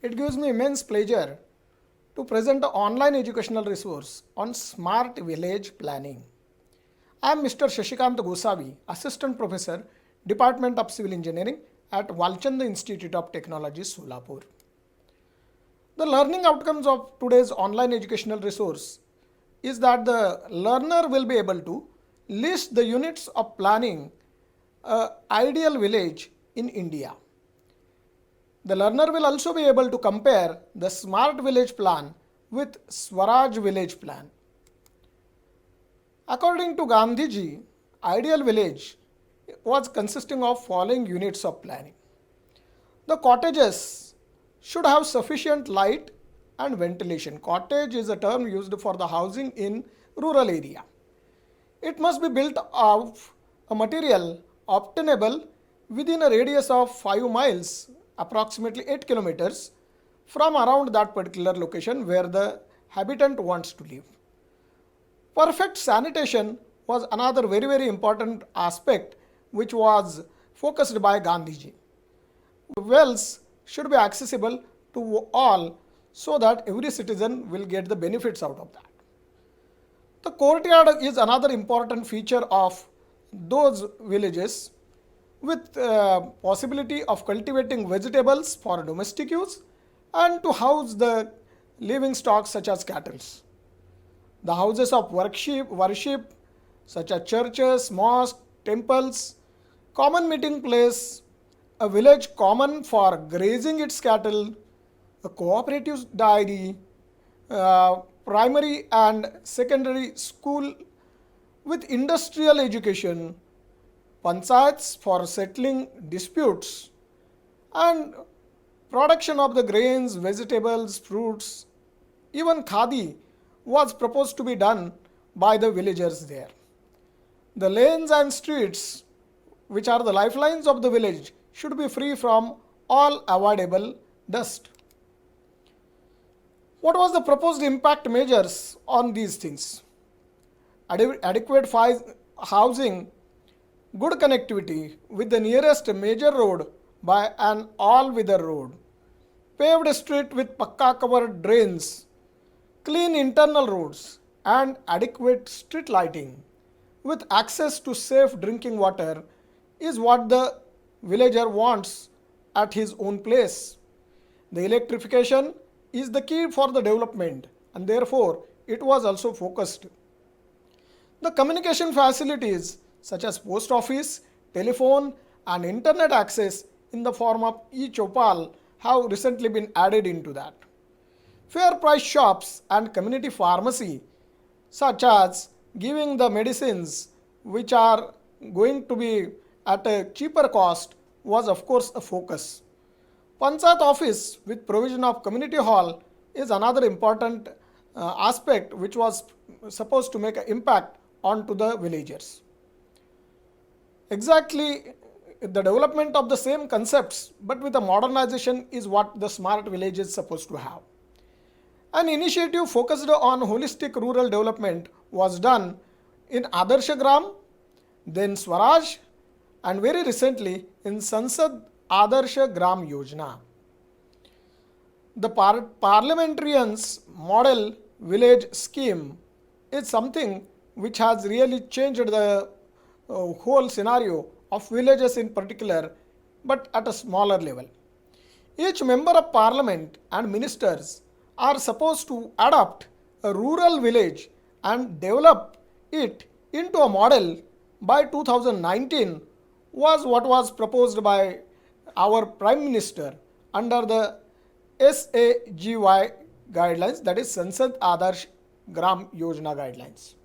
It gives me immense pleasure to present an online educational resource on smart village planning. I am Mr. Shashikant Gosavi, Assistant Professor, Department of Civil Engineering at Walchand Institute of Technology, Solapur. The learning outcomes of today's online educational resource is that the learner will be able to list the units of planning an ideal village in India. The learner will also be able to compare the Smart Village Plan with Swaraj Village Plan. According to Gandhiji, ideal village was consisting of following units of planning. The cottages should have sufficient light and ventilation. Cottage is a term used for the housing in rural area. It must be built of a material obtainable within a radius of 5 miles, approximately 8 kilometers, from around that particular location where the habitant wants to live. Perfect sanitation was another very important aspect which was focused by Gandhiji. Wells should be accessible to all so that every citizen will get the benefits out of that. The courtyard is another important feature of those villages with possibility of cultivating vegetables for domestic use and to house the living stock such as cattle. The houses of worship such as churches, mosques, temples, common meeting place, a village common for grazing its cattle, a cooperative dairy, primary and secondary school with industrial education, panchayats for settling disputes, and production of the grains, vegetables, fruits, even khadi was proposed to be done by the villagers there. The lanes and streets, which are the lifelines of the village, should be free from all avoidable dust. What was the proposed impact measures on these things? Adequate housing, good connectivity with the nearest major road by an all-weather road, paved street with pakka covered drains, clean internal roads and adequate street lighting with access to safe drinking water is what the villager wants at his own place. The electrification is the key for the development and therefore it was also focused. The communication facilities such as post office, telephone and internet access in the form of e-Chopal have recently been added into that. Fair price shops and community pharmacy such as giving the medicines which are going to be at a cheaper cost was of course a focus. Panchayat office with provision of community hall is another important aspect which was supposed to make an impact onto the villagers. Exactly the development of the same concepts but with a modernization is what the smart village is supposed to have. An initiative focused on holistic rural development was done in Adarsha Gram, then Swaraj, and very recently in Sansad Adarsha Gram Yojana. The parliamentarians' model village scheme is something which has really changed the whole scenario of villages in particular, but at a smaller level. Each member of parliament and ministers are supposed to adopt a rural village and develop it into a model by 2019 was what was proposed by our Prime Minister under the SAGY guidelines, that is Sansad Adarsh Gram Yojana guidelines.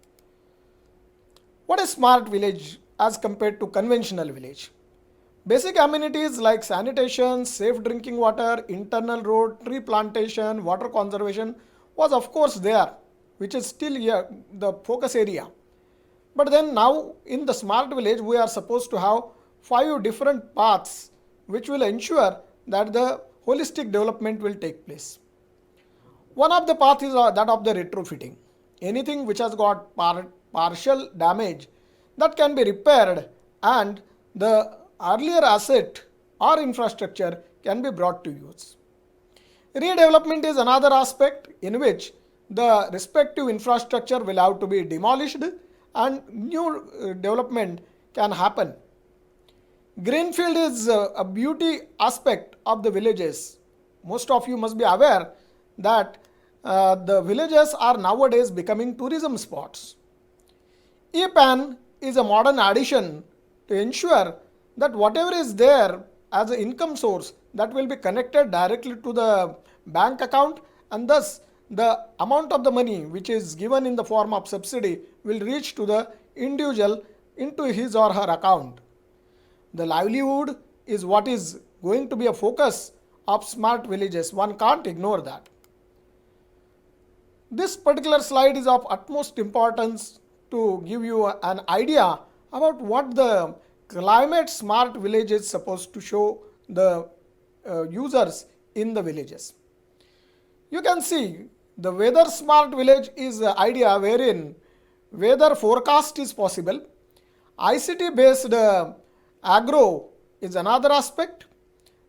What is smart village as compared to conventional village? Basic amenities like sanitation, safe drinking water, internal road, tree plantation, water conservation was of course there, which is still here the focus area. But then now in the smart village we are supposed to have 5 different paths which will ensure that the holistic development will take place. One of the paths is that of the retrofitting. Anything which has got partial damage that can be repaired and the earlier asset or infrastructure can be brought to use. Redevelopment is another aspect in which the respective infrastructure will have to be demolished and new development can happen. Greenfield is a beauty aspect of the villages. Most of you must be aware that the villages are nowadays becoming tourism spots. EPAN is a modern addition to ensure that whatever is there as an income source that will be connected directly to the bank account, and thus the amount of the money which is given in the form of subsidy will reach to the individual into his or her account. The livelihood is what is going to be a focus of smart villages. One can't ignore that. This particular slide is of utmost importance to give you an idea about what the climate smart village is supposed to show the users in the villages. You can see the weather smart village is the idea wherein weather forecast is possible. ICT based agro is another aspect.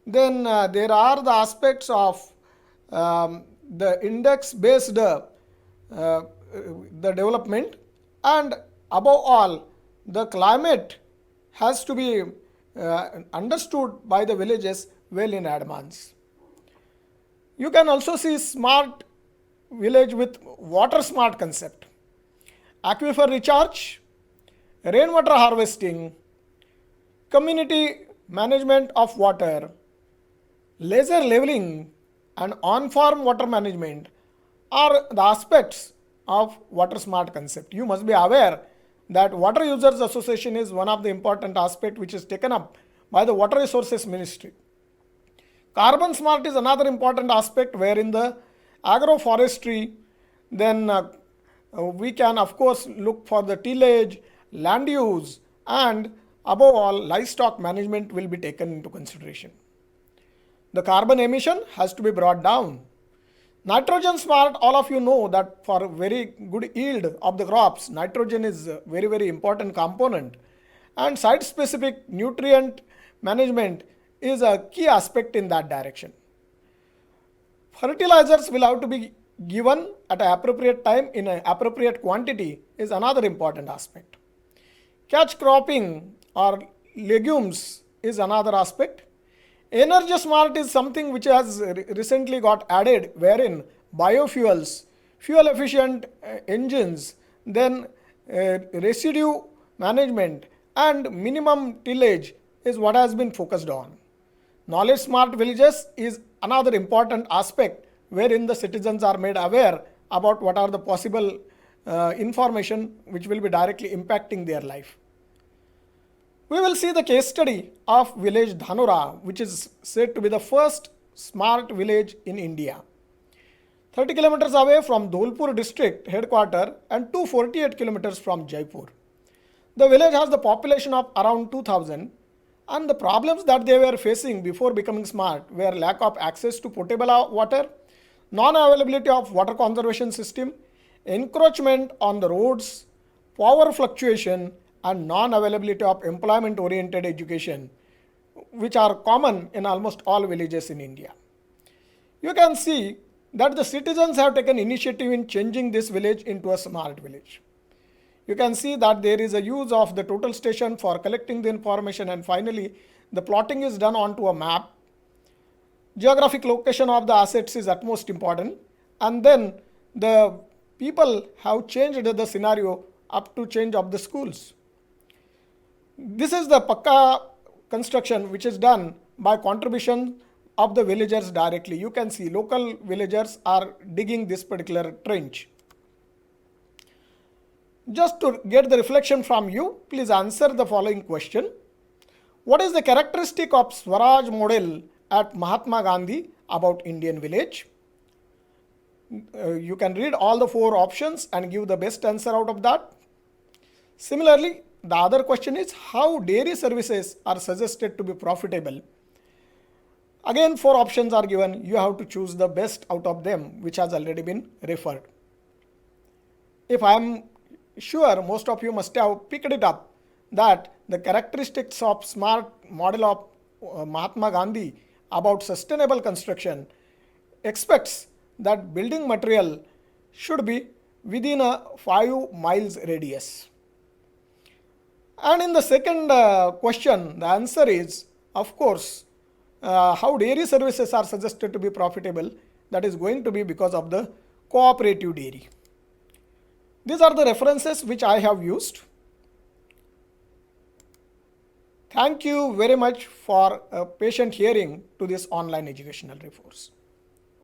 Then there are the aspects of the index based the development, and above all the climate has to be understood by the villages well in advance. You can also see smart village with water smart concept, aquifer recharge, rainwater harvesting, community management of water, laser leveling and on-farm water management are the aspects of water smart concept. You must be aware that Water Users Association is one of the important aspects which is taken up by the Water Resources Ministry. Carbon smart is another important aspect wherein the agroforestry, then we can of course look for the tillage, land use, and above all livestock management will be taken into consideration. The carbon emission has to be brought down. Nitrogen smart, all of you know that for very good yield of the crops, nitrogen is a very important component, and site specific nutrient management is a key aspect in that direction. Fertilizers will have to be given at an appropriate time in an appropriate quantity is another important aspect. Catch cropping or legumes is another aspect. Energy smart is something which has recently got added wherein biofuels, fuel efficient engines, then residue management and minimum tillage is what has been focused on. Knowledge smart villages is another important aspect wherein the citizens are made aware about what are the possible information which will be directly impacting their life. We will see the case study of village Dhanura, which is said to be the first smart village in India. 30 kilometers away from Dholpur district headquarter and 248 kilometers from Jaipur. The village has the population of around 2000, and the problems that they were facing before becoming smart were lack of access to potable water, non-availability of water conservation system, encroachment on the roads, power fluctuation, and non-availability of employment-oriented education, which are common in almost all villages in India. You can see that the citizens have taken initiative in changing this village into a smart village. You can see that there is a use of the total station for collecting the information, and finally the plotting is done onto a map. Geographic location of the assets is utmost important, and then the people have changed the scenario up to change of the schools. This is the Pakka construction which is done by contribution of the villagers directly. You can see local villagers are digging this particular trench. Just to get the reflection from you, please answer the following question. What is the characteristic of Swaraj model at Mahatma Gandhi about Indian village? You can read all the 4 options and give the best answer out of that. Similarly, the other question is how dairy services are suggested to be profitable. Again, 4 options are given. You have to choose the best out of them, which has already been referred. If I am sure most of you must have picked it up that the characteristics of smart model of Mahatma Gandhi about sustainable construction expects that building material should be within a 5 miles radius. And in the second question, the answer is, of course, how dairy services are suggested to be profitable. That is going to be because of the cooperative dairy. These are the references which I have used. Thank you very much for patient hearing to this online educational resource.